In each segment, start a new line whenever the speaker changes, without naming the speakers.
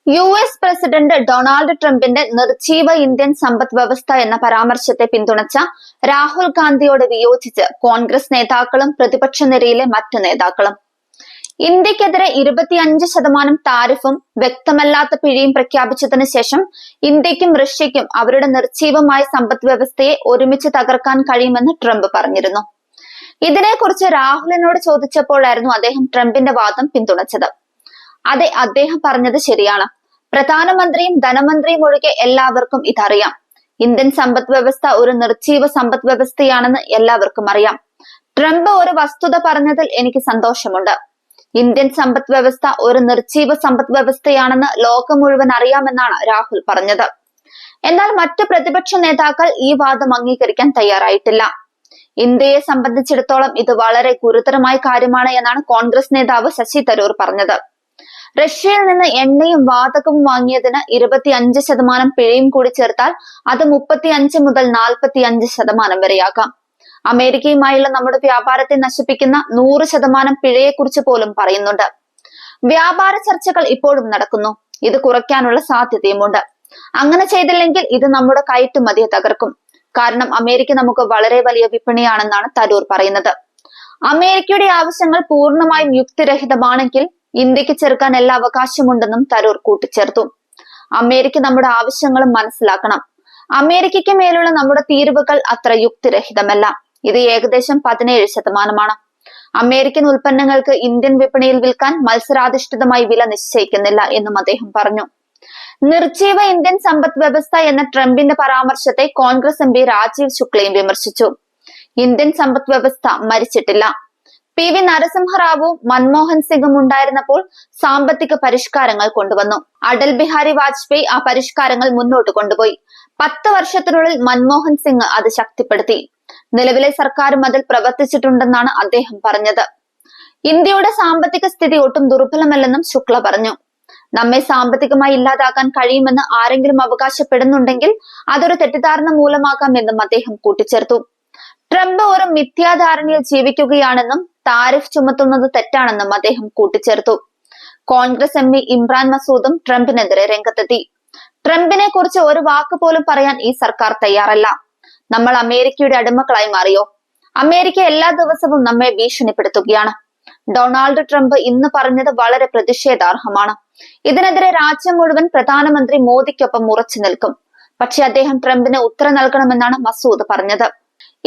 US president Donald ട്രംപിന്റെ നിർജീവ Indian സമ്പദ് വ്യവസ്ഥ എന്ന പരാമർശത്തെ പിന്തുണച്ച രാഹുൽ ഗാന്ധിയോട് വിയോജിച്ച് കോൺഗ്രസ് നേതാക്കളും പ്രതിപക്ഷ നിരയിലെ മറ്റു നേതാക്കളും. ഇന്ത്യക്കെതിരെ 25% താരിഫും വ്യക്തമല്ലാത്ത പിഴയും പ്രഖ്യാപിച്ചതിനു ശേഷം ഇന്ത്യക്കും റഷ്യയ്ക്കും അവരുടെ നിർജീവമായ സമ്പദ് വ്യവസ്ഥയെ ഒരുമിച്ച് തകർക്കാൻ കഴിയുമെന്ന് ട്രംപ് പറഞ്ഞിരുന്നു. ഇതിനെക്കുറിച്ച് രാഹുലിനോട് ചോദിച്ചപ്പോഴായിരുന്നു അദ്ദേഹം ട്രംപിന്റെ വാദം പിന്തുണച്ചത്. അതെ, അദ്ദേഹം പറഞ്ഞത് ശരിയാണ്. പ്രധാനമന്ത്രിയും ധനമന്ത്രിയും ഒഴികെ എല്ലാവർക്കും ഇതറിയാം. ഇന്ത്യൻ സമ്പദ് വ്യവസ്ഥ ഒരു നിർജീവ സമ്പദ് വ്യവസ്ഥയാണെന്ന് എല്ലാവർക്കും അറിയാം. ട്രംപ് ഒരു വസ്തുത പറഞ്ഞതിൽ എനിക്ക് സന്തോഷമുണ്ട്. ഇന്ത്യൻ സമ്പദ് വ്യവസ്ഥ ഒരു നിർജീവ സമ്പദ് വ്യവസ്ഥയാണെന്ന് ലോകം മുഴുവൻ അറിയാമെന്നാണ് രാഹുൽ പറഞ്ഞത്. എന്നാൽ മറ്റു പ്രതിപക്ഷ നേതാക്കൾ ഈ വാദം അംഗീകരിക്കാൻ തയ്യാറായിട്ടില്ല. ഇന്ത്യയെ സംബന്ധിച്ചിടത്തോളം ഇത് വളരെ ഗുരുതരമായ കാര്യമാണ് എന്നാണ് കോൺഗ്രസ് നേതാവ് ശശി തരൂർ പറഞ്ഞത്. റഷ്യയിൽ നിന്ന് എണ്ണയും വാതകവും വാങ്ങിയതിന് 25% പിഴയും കൂടി ചേർത്താൽ അത് 35 മുതൽ 45% വരെയാകാം. അമേരിക്കയുമായുള്ള നമ്മുടെ വ്യാപാരത്തെ നശിപ്പിക്കുന്ന 100% പിഴയെക്കുറിച്ച് പോലും പറയുന്നുണ്ട്. വ്യാപാര ചർച്ചകൾ ഇപ്പോഴും നടക്കുന്നു. ഇത് കുറയ്ക്കാനുള്ള സാധ്യതയുമുണ്ട്. അങ്ങനെ ചെയ്തില്ലെങ്കിൽ ഇത് നമ്മുടെ കയറ്റുമതിയെ തകർക്കും. കാരണം അമേരിക്ക നമുക്ക് വളരെ വലിയ വിപണിയാണെന്നാണ് തരൂർ പറയുന്നത്. അമേരിക്കയുടെ ആവശ്യങ്ങൾ പൂർണ്ണമായും യുക്തിരഹിതമാണെങ്കിൽ ഇന്ത്യക്ക് ചെറുക്കാൻ എല്ലാ അവകാശമുണ്ടെന്നും തരൂർ കൂട്ടിച്ചേർത്തു. അമേരിക്ക നമ്മുടെ ആവശ്യങ്ങളും മനസ്സിലാക്കണം. അമേരിക്കയ്ക്ക് മേലുള്ള നമ്മുടെ തീരുവകൾ അത്ര യുക്തിരഹിതമല്ല. ഇത് ഏകദേശം 17%. അമേരിക്കൻ ഉൽപ്പന്നങ്ങൾക്ക് ഇന്ത്യൻ വിപണിയിൽ വിൽക്കാൻ മത്സരാധിഷ്ഠിതമായി വില നിശ്ചയിക്കുന്നില്ല എന്നും അദ്ദേഹം പറഞ്ഞു. നിർജീവ ഇന്ത്യൻ സമ്പദ് വ്യവസ്ഥ എന്ന ട്രംപിന്റെ പരാമർശത്തെ കോൺഗ്രസ് എംപി രാജീവ് ശുക്ലയും വിമർശിച്ചു. ഇന്ത്യൻ സമ്പദ് വ്യവസ്ഥ മരിച്ചിട്ടില്ല. PV നരസിംഹറാവുവും മൻമോഹൻ സിംഗും ഉണ്ടായിരുന്നപ്പോൾ സാമ്പത്തിക പരിഷ്കാരങ്ങൾ കൊണ്ടുവന്നു. അടൽ ബിഹാരി വാജ്പേയി ആ പരിഷ്കാരങ്ങൾ മുന്നോട്ട് കൊണ്ടുപോയി. 10 വർഷത്തിനുള്ളിൽ മൻമോഹൻ സിംഗ് അത് ശക്തിപ്പെടുത്തി. നിലവിലെ സർക്കാരും അതിൽ പ്രവർത്തിച്ചിട്ടുണ്ടെന്നാണ് അദ്ദേഹം പറഞ്ഞത്. ഇന്ത്യയുടെ സാമ്പത്തിക സ്ഥിതി ഒട്ടും ദുർബലമല്ലെന്നും ശുക്ല പറഞ്ഞു. നമ്മെ സാമ്പത്തികമായി ഇല്ലാതാക്കാൻ കഴിയുമെന്ന് ആരെങ്കിലും അവകാശപ്പെടുന്നുണ്ടെങ്കിൽ അതൊരു തെറ്റിദ്ധാരണ മൂലമാകാം എന്നും അദ്ദേഹം കൂട്ടിച്ചേർത്തു. ട്രംപ് ഒരു മിഥ്യാധാരണയിൽ ജീവിക്കുകയാണെന്നും താരിഫ് ചുമത്തുന്നത് തെറ്റാണെന്നും അദ്ദേഹം കൂട്ടിച്ചേർത്തു. കോൺഗ്രസ് എംപി ഇമ്രാൻ മസൂദും ട്രംപിനെതിരെ രംഗത്തെത്തി. ട്രംപിനെ കുറിച്ച് ഒരു വാക്ക് പോലും പറയാൻ ഈ സർക്കാർ തയ്യാറല്ല. നമ്മൾ അമേരിക്കയുടെ അടിമകളായി മാറിയോ? അമേരിക്ക എല്ലാ ദിവസവും നമ്മെ ഭീഷണിപ്പെടുത്തുകയാണ്. ഡൊണാൾഡ് ട്രംപ് ഇന്ന് പറഞ്ഞത് വളരെ പ്രതിഷേധാർഹമാണ്. ഇതിനെതിരെ രാജ്യം മുഴുവൻ പ്രധാനമന്ത്രി മോദിക്കൊപ്പം ഉറച്ചു നിൽക്കും. പക്ഷെ അദ്ദേഹം ട്രംപിന് ഉത്തരം നൽകണമെന്നാണ് മസൂദ് പറഞ്ഞത്.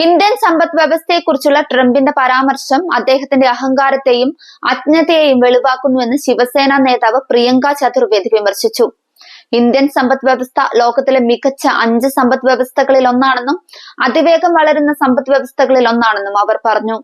ഇന്ത്യൻ സമ്പദ് വ്യവസ്ഥയെക്കുറിച്ചുള്ള ട്രംപിന്റെ പരാമർശം അദ്ദേഹത്തിന്റെ അഹങ്കാരത്തെയും അജ്ഞതയെയും വെളിവാക്കുന്നുവെന്ന് ശിവസേന നേതാവ് പ്രിയങ്ക ചതുർവേദി വിമർശിച്ചു. ഇന്ത്യൻ സമ്പദ് വ്യവസ്ഥ ലോകത്തിലെ മികച്ച 5 സമ്പദ് വ്യവസ്ഥകളിൽ ഒന്നാണെന്നും അതിവേഗം വളരുന്ന സമ്പദ് വ്യവസ്ഥകളിൽ ഒന്നാണെന്നും അവർ പറഞ്ഞു.